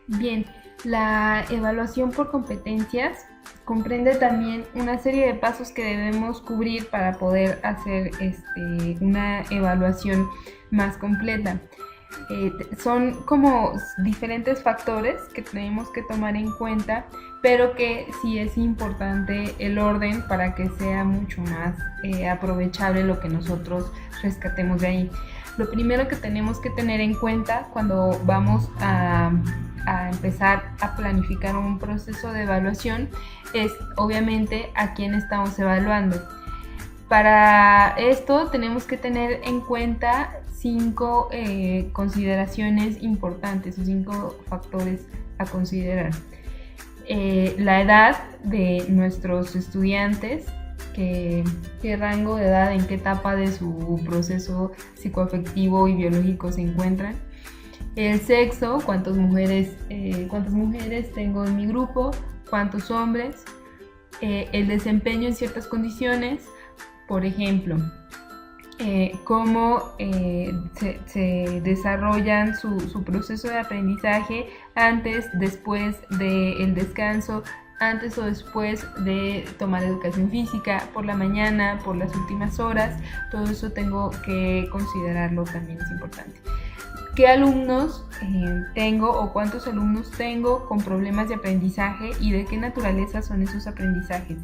Bien, la evaluación por competencias comprende también una serie de pasos que debemos cubrir para poder hacer una evaluación más completa. Son como diferentes factores que tenemos que tomar en cuenta, pero que sí es importante el orden para que sea mucho más aprovechable lo que nosotros rescatemos de ahí. Lo primero que tenemos que tener en cuenta cuando vamos a empezar a planificar un proceso de evaluación es obviamente a quién estamos evaluando. Para esto tenemos que tener en cuenta 5 consideraciones importantes o 5 factores a considerar. La edad de nuestros estudiantes, qué rango de edad, en qué etapa de su proceso psicoafectivo y biológico se encuentran. El sexo, cuántas mujeres tengo en mi grupo, cuántos hombres. El desempeño en ciertas condiciones, por ejemplo, cómo se desarrollan su proceso de aprendizaje antes, después del descanso, antes o después de tomar educación física, por la mañana, por las últimas horas. Todo eso tengo que considerarlo, también es importante. ¿Qué alumnos tengo o cuántos alumnos tengo con problemas de aprendizaje y de qué naturaleza son esos aprendizajes?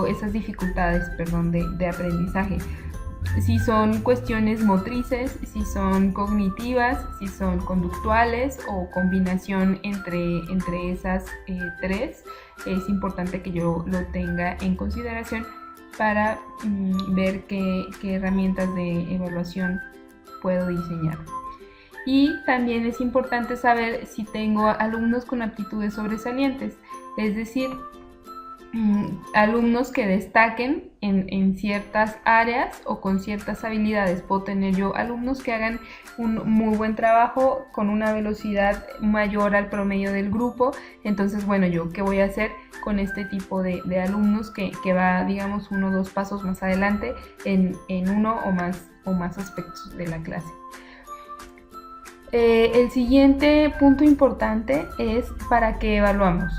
Esas dificultades, de aprendizaje. Si son cuestiones motrices, si son cognitivas, si son conductuales o combinación entre esas tres, es importante que yo lo tenga en consideración para ver qué herramientas de evaluación puedo diseñar. Y también es importante saber si tengo alumnos con aptitudes sobresalientes, es decir, alumnos que destaquen en ciertas áreas o con ciertas habilidades. Puedo tener yo alumnos que hagan un muy buen trabajo con una velocidad mayor al promedio del grupo. Entonces, bueno, ¿yo qué voy a hacer con este tipo de alumnos que va, digamos, 1 o 2 pasos más adelante en uno o más aspectos de la clase? El siguiente punto importante es para qué evaluamos,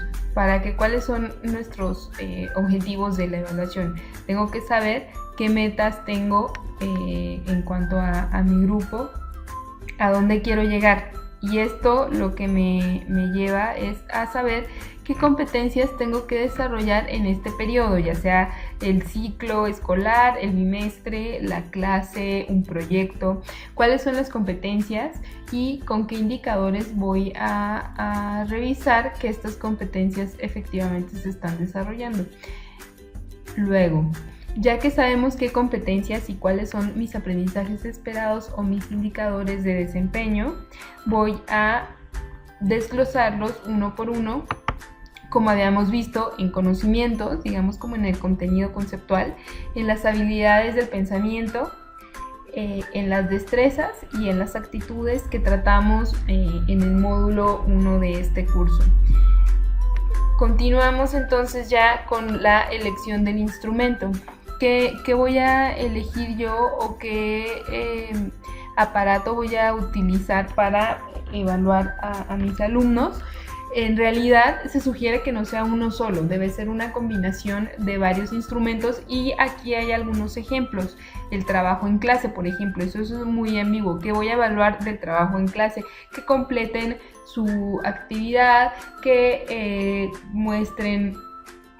cuáles son nuestros objetivos de la evaluación. Tengo que saber qué metas tengo en cuanto a mi grupo, a dónde quiero llegar. Y esto lo que me lleva es a saber qué competencias tengo que desarrollar en este periodo, ya sea el ciclo escolar, el bimestre, la clase, un proyecto, cuáles son las competencias y con qué indicadores voy a revisar que estas competencias efectivamente se están desarrollando. Luego, ya que sabemos qué competencias y cuáles son mis aprendizajes esperados o mis indicadores de desempeño, voy a desglosarlos uno por uno, como habíamos visto, en conocimientos, digamos como en el contenido conceptual, en las habilidades del pensamiento, en las destrezas y en las actitudes que tratamos en el módulo 1 de este curso. Continuamos entonces ya con la elección del instrumento. ¿Qué voy a elegir yo o qué aparato voy a utilizar para evaluar a mis alumnos? En realidad se sugiere que no sea uno solo, debe ser una combinación de varios instrumentos y aquí hay algunos ejemplos. El trabajo en clase, por ejemplo, eso es muy ambiguo. ¿Qué voy a evaluar del trabajo en clase? Que completen su actividad, que muestren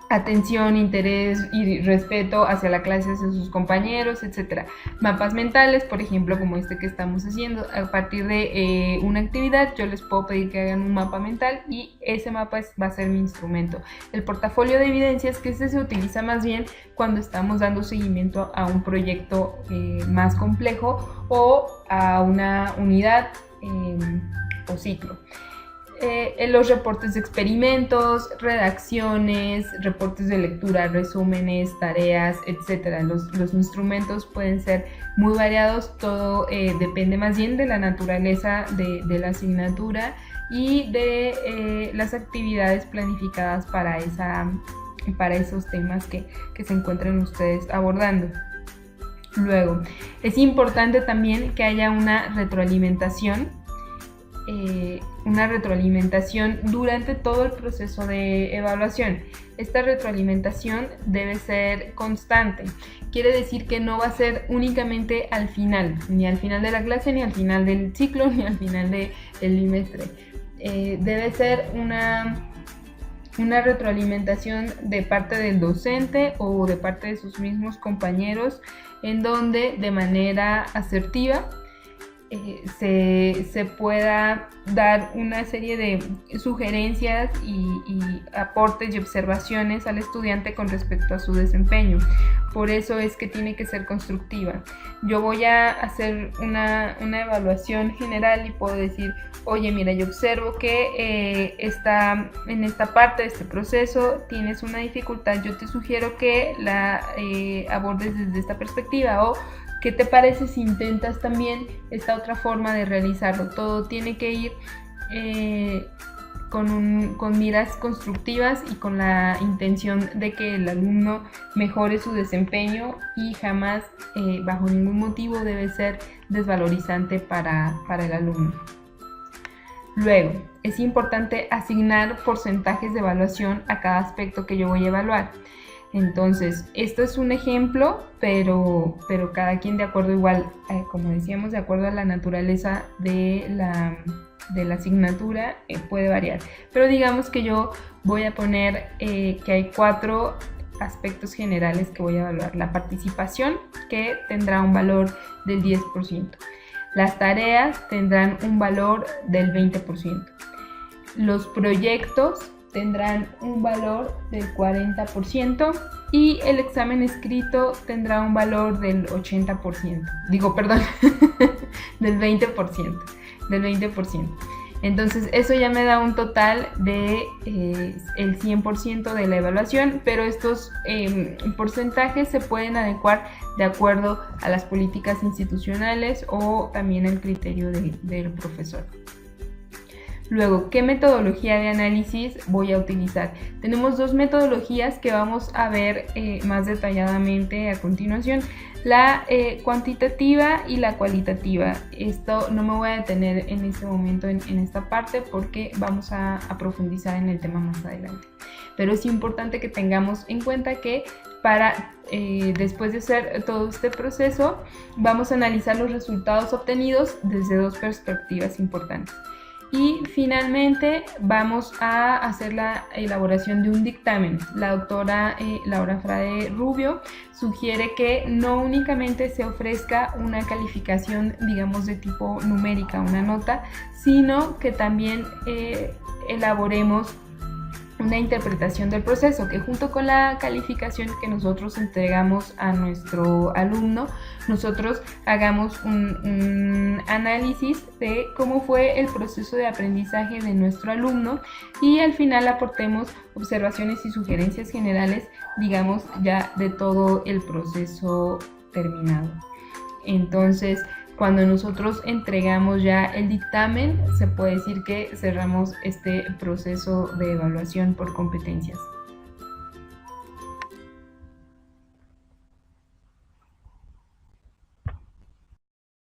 atención, interés y respeto hacia la clase, hacia sus compañeros, etc. Mapas mentales, por ejemplo, como este que estamos haciendo. A partir de una actividad, yo les puedo pedir que hagan un mapa mental y ese mapa va a ser mi instrumento. El portafolio de evidencias, que se utiliza más bien cuando estamos dando seguimiento a un proyecto más complejo o a una unidad o ciclo. Los reportes de experimentos, redacciones, reportes de lectura, resúmenes, tareas, etc. Los instrumentos pueden ser muy variados, todo depende más bien de la naturaleza de la asignatura y de las actividades planificadas para esos temas que se encuentren ustedes abordando. Luego, es importante también que haya una retroalimentación una retroalimentación durante todo el proceso de evaluación. Esta retroalimentación debe ser constante. Quiere decir que no va a ser únicamente al final, ni al final de la clase, ni al final del ciclo, ni al final del trimestre. Debe ser una retroalimentación de parte del docente o de parte de sus mismos compañeros, en donde de manera asertiva se pueda dar una serie de sugerencias y aportes y observaciones al estudiante con respecto a su desempeño. Por eso es que tiene que ser constructiva. Yo voy a hacer una evaluación general y puedo decir, oye, mira, yo observo que en esta parte de este proceso tienes una dificultad, yo te sugiero que la abordes desde esta perspectiva, o ¿qué te parece si intentas también esta otra forma de realizarlo? Todo tiene que ir con miras constructivas y con la intención de que el alumno mejore su desempeño, y jamás, bajo ningún motivo, debe ser desvalorizante para el alumno. Luego, es importante asignar porcentajes de evaluación a cada aspecto que yo voy a evaluar. Entonces, esto es un ejemplo, pero cada quien, de acuerdo, igual, como decíamos, de acuerdo a la naturaleza de la asignatura, puede variar. Pero digamos que yo voy a poner que hay 4 aspectos generales que voy a evaluar. La participación, que tendrá un valor del 10%. Las tareas tendrán un valor del 20%. Los proyectos tendrán un valor del 40% y el examen escrito tendrá un valor del 80%. Digo, perdón, del 20%. Del 20%. Entonces eso ya me da un total de el 100% de la evaluación, pero estos porcentajes se pueden adecuar de acuerdo a las políticas institucionales o también al criterio del profesor. Luego, ¿qué metodología de análisis voy a utilizar? Tenemos 2 metodologías que vamos a ver más detalladamente a continuación. La cuantitativa y la cualitativa. Esto no me voy a detener en este momento en esta parte, porque vamos a profundizar en el tema más adelante. Pero es importante que tengamos en cuenta que después de hacer todo este proceso, vamos a analizar los resultados obtenidos desde 2 perspectivas importantes. Y finalmente vamos a hacer la elaboración de un dictamen. La doctora Laura Frade Rubio sugiere que no únicamente se ofrezca una calificación, digamos, de tipo numérica, una nota, sino que también elaboremos una interpretación del proceso, que junto con la calificación que nosotros entregamos a nuestro alumno, nosotros hagamos un análisis de cómo fue el proceso de aprendizaje de nuestro alumno, y al final aportemos observaciones y sugerencias generales, digamos, ya de todo el proceso terminado. Entonces, cuando nosotros entregamos ya el dictamen, se puede decir que cerramos este proceso de evaluación por competencias.